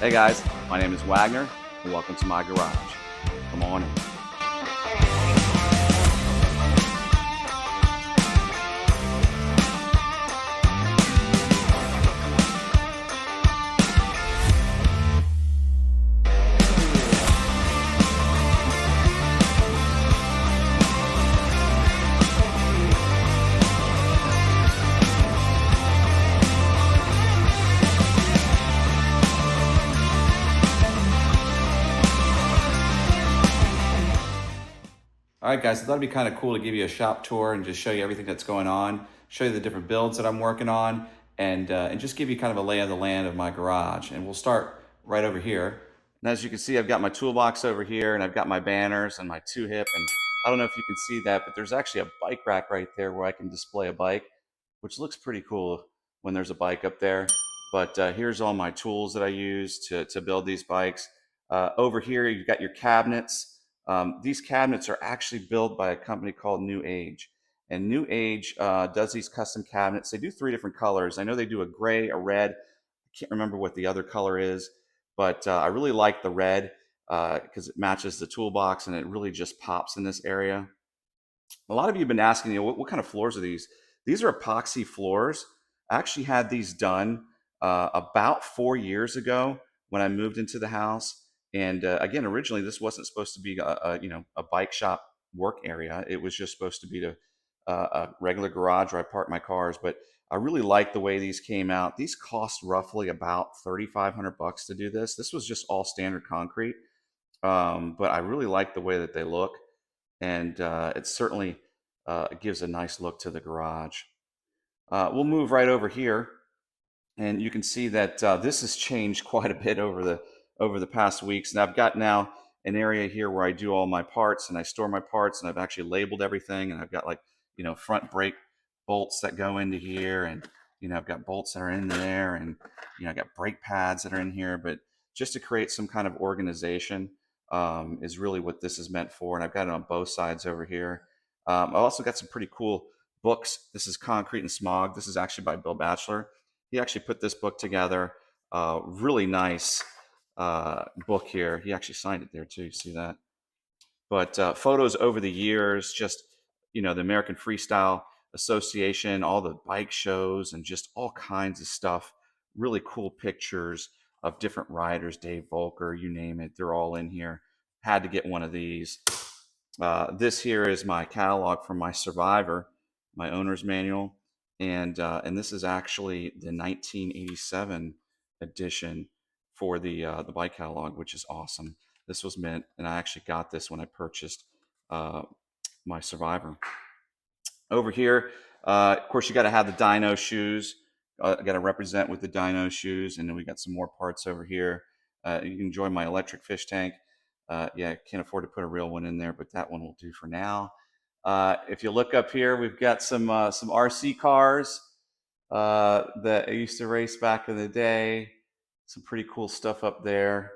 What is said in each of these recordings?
Hey guys, my name is Wagner, and welcome to my garage. Come on in. All right, guys, I thought it'd be kind of cool to give you a shop tour and just show you everything that's going on, show you the different builds that I'm working on, and just give you kind of a lay of the land of my garage. And we'll start right over here. And as you can see, I've got my toolbox over here, and I've got my banners and my two-hip. And I don't know if you can see that, but there's actually a bike rack right there where I can display a bike, which looks pretty cool when there's a bike up there. But here's all my tools that I use to build these bikes. Over here, you've got your cabinets. These cabinets are actually built by a company called New Age. And New Age does these custom cabinets. They do 3 different colors. I know they do a gray, a red. I can't remember what the other color is, but I really like the red because it matches the toolbox and it really just pops in this area. A lot of you have been asking, what kind of floors are these? These are epoxy floors. I actually had these done about 4 years ago when I moved into the house. And again, originally this wasn't supposed to be a bike shop work area. It was just supposed to be a regular garage where I park my cars. But I really like the way these came out. These cost roughly about $3,500 to do this. This was just all standard concrete, but I really like the way that they look, and it certainly gives a nice look to the garage. We'll move right over here, and you can see that this has changed quite a bit over the past weeks. And I've got now an area here where I do all my parts and I store my parts, and I've actually labeled everything. And I've got, like, front brake bolts that go into here, and I've got bolts that are in there, and I've got brake pads that are in here. But just to create some kind of organization is really what this is meant for. And I've got it on both sides over here. I've also got some pretty cool books. This is Concrete and Smog. This is actually by Bill Batchelor. He actually put this book together. Really nice book here. He actually signed it there too. You see that? But photos over the years, just the American Freestyle Association, all the bike shows, and just all kinds of stuff. Really cool pictures of different riders, Dave Volker, you name it, they're all in here. Had to get one of these. This here is my catalog from my Survivor, my owner's manual, and this is actually the 1987 edition for the bike catalog, which is awesome. This was mint, and I actually got this when I purchased my Survivor. Over here, of course, you got to have the dyno shoes. Got to represent with the dyno shoes, and then we got some more parts over here. You can enjoy my electric fish tank. Yeah, I can't afford to put a real one in there, but that one will do for now. If you look up here, we've got some RC cars that I used to race back in the day. Some pretty cool stuff up there.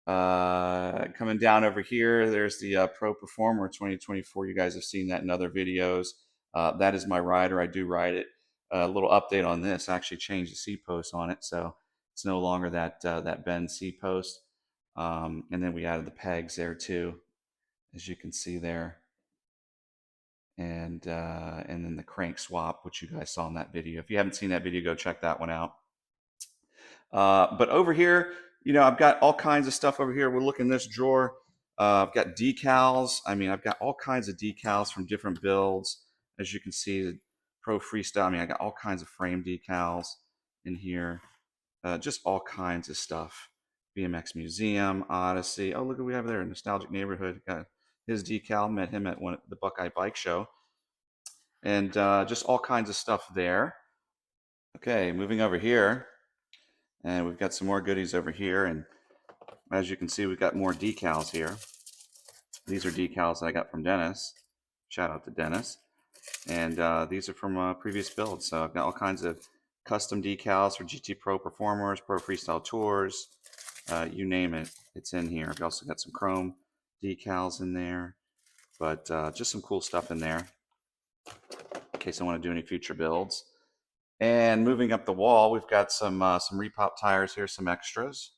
Coming down over here, there's the Pro Performer 2024. You guys have seen that in other videos. That is my rider. I do ride it. A little update on this. I actually changed the seat post on it, so it's no longer that bend seat post. And then we added the pegs there too, as you can see there. And then the crank swap, which you guys saw in that video. If you haven't seen that video, go check that one out. But over here, I've got all kinds of stuff over here. We'll look in this drawer. I've got decals. I mean, I've got all kinds of decals from different builds. As you can see, the Pro Freestyle. I mean, I got all kinds of frame decals in here. Just all kinds of stuff. BMX Museum, Odyssey. Oh, look what we have there. Nostalgic Neighborhood. Got his decal. Met him at the Buckeye Bike Show. And just all kinds of stuff there. Okay, moving over here. And we've got some more goodies over here. And as you can see, we've got more decals here. These are decals that I got from Dennis. Shout out to Dennis. And these are from previous builds. So I've got all kinds of custom decals for GT Pro Performers, Pro Freestyle Tours, you name it, it's in here. I've also got some chrome decals in there, but just some cool stuff in there in case I want to do any future builds. And moving up the wall, we've got some repop tires here, some extras.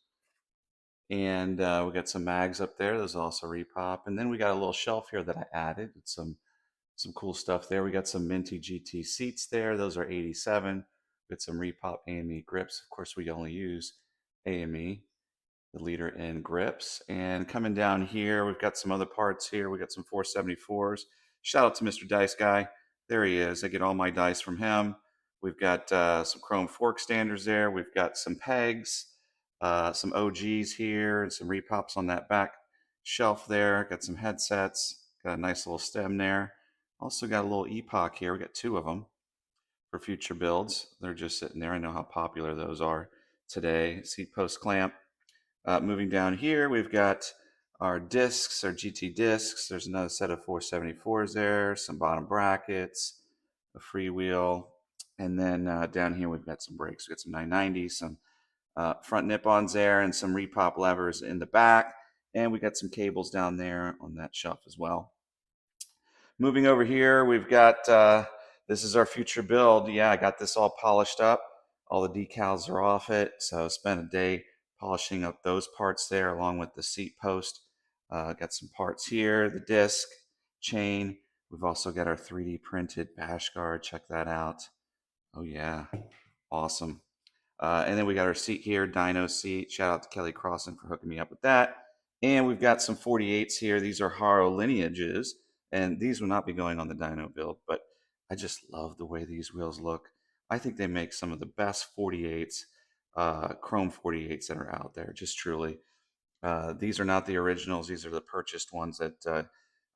And we got some mags up there. Those also repop. And then we got a little shelf here that I added with some cool stuff there. We got some Minty GT seats there. Those are 87 with some repop AME grips. Of course, we only use AME, the leader in grips. And coming down here, we've got some other parts here. We got some 474s. Shout out to Mr. Dice Guy. There he is. I get all my dice from him. We've got some chrome fork standers there. We've got some pegs, some OGs here, and some repops on that back shelf there. Got some headsets. Got a nice little stem there. Also got a little epoch here. We got two of them for future builds. They're just sitting there. I know how popular those are today. Seat post clamp. Moving down here, we've got our discs, our GT discs. There's another set of 474s there, some bottom brackets, a freewheel, and then down here we've got some brakes. We've got some 990s, some front nip-ons there, and some repop levers in the back. And we got some cables down there on that shelf as well. Moving over here, we've got, this is our future build. Yeah, I got this all polished up. All the decals are off it. So spent a day polishing up those parts there along with the seat post. Got some parts here, the disc, chain. We've also got our 3D printed bash guard. Check that out. Oh yeah, awesome. And then we got our seat here, dyno seat. Shout out to Kelly Crossan for hooking me up with that. And we've got some 48s here. These are Haro lineages, and these will not be going on the dyno build, but I just love the way these wheels look. I think they make some of the best 48s, chrome 48s that are out there, just truly. These are not the originals. These are the purchased ones that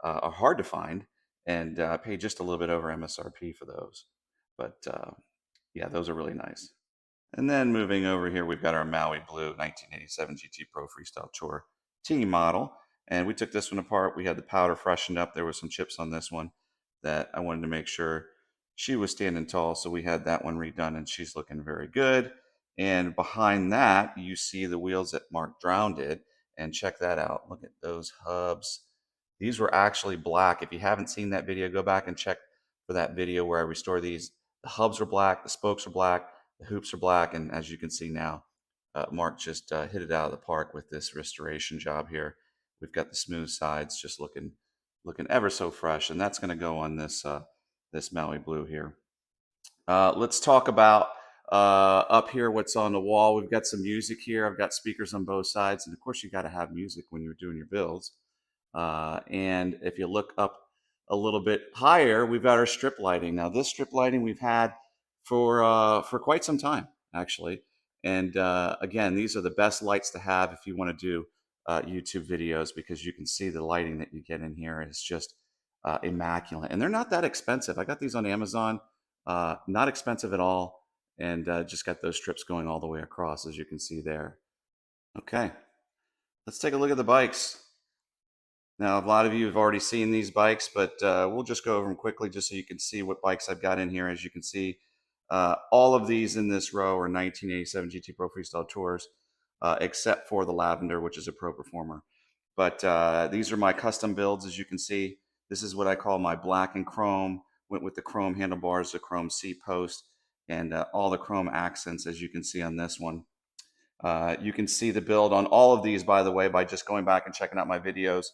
are hard to find, and pay just a little bit over MSRP for those. But yeah, those are really nice. And then moving over here, we've got our Maui Blue 1987 GT Pro Freestyle Tour T model. And we took this one apart. We had the powder freshened up. There was some chips on this one that I wanted to make sure she was standing tall. So we had that one redone and she's looking very good. And behind that, you see the wheels that Mark Drown did. And check that out. Look at those hubs. These were actually black. If you haven't seen that video, go back and check for that video where I restore these. The hubs were black, the spokes were black, the hoops are black, and as you can see now, Mark just hit it out of the park with this restoration job here. We've got the smooth sides just looking ever so fresh, and that's going to go on this this Maui Blue here. Let's talk about up here what's on the wall. We've got some music here. I've got speakers on both sides, and of course you got to have music when you're doing your builds. And if you look up a little bit higher, we've got our strip lighting. Now, this strip lighting we've had for quite some time, actually. And again, these are the best lights to have if you want to do YouTube videos because you can see the lighting that you get in here is just immaculate. And they're not that expensive. I got these on Amazon, not expensive at all, and just got those strips going all the way across, as you can see there. Okay, let's take a look at the bikes. Now, a lot of you have already seen these bikes, but we'll just go over them quickly just so you can see what bikes I've got in here. As you can see, all of these in this row are 1987 GT Pro Freestyle Tours, except for the Lavender, which is a Pro Performer. But these are my custom builds, as you can see. This is what I call my black and chrome. Went with the chrome handlebars, the chrome seat post, and all the chrome accents, as you can see on this one. You can see the build on all of these, by the way, by just going back and checking out my videos.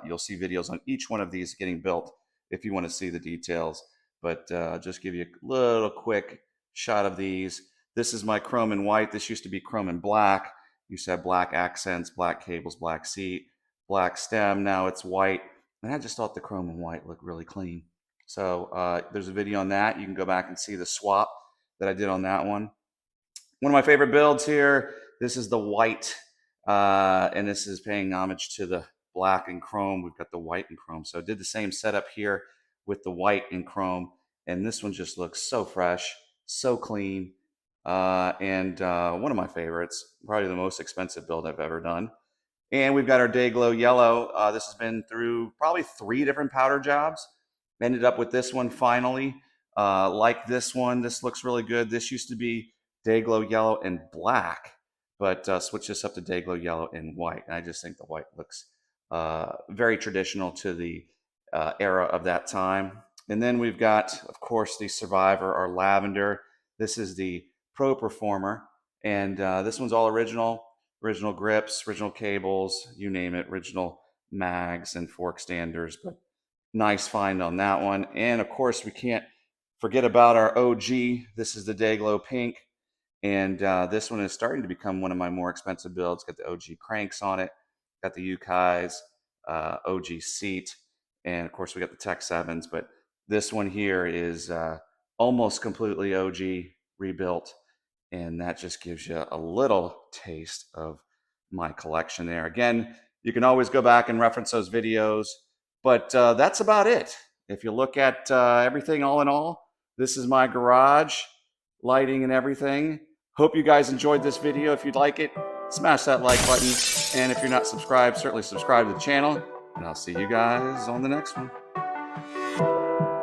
You'll see videos on each one of these getting built if you want to see the details. But just give you a little quick shot of these. This is my chrome and white. This used to be chrome and black. Used to have black accents, black cables, black seat, black stem. Now it's white. And I just thought the chrome and white looked really clean. So there's a video on that. You can go back and see the swap that I did on that one. One of my favorite builds here. This is the white, and this is paying homage to the black and chrome. We've got the white and chrome. So I did the same setup here with the white and chrome, and this one just looks so fresh, so clean, and one of my favorites, probably the most expensive build I've ever done. And we've got our Day Glow Yellow. This has been through probably 3 different powder jobs. Ended up with this one finally. Like this one, this looks really good. This used to be Day Glow Yellow and black, but switch this up to Day Glow Yellow and white. And I just think the white looks very traditional to the era of that time. And then we've got, of course, the Survivor, our lavender. This is the Pro Performer, and this one's all original. Original grips, original cables, you name it, original mags and fork standers. But nice find on that one. And of course, we can't forget about our OG. This is the Dayglow Pink. And this one is starting to become one of my more expensive builds. Got the OG cranks on it, got the Ukai's OG seat, and of course we got the Tech 7s. But this one here is almost completely OG rebuilt, and that just gives you a little taste of my collection there. Again, you can always go back and reference those videos, but that's about it. If you look at everything all in all, this is my garage, lighting and everything. Hope you guys enjoyed this video. If you'd like it, smash that like button. And if you're not subscribed, certainly subscribe to the channel. And I'll see you guys on the next one.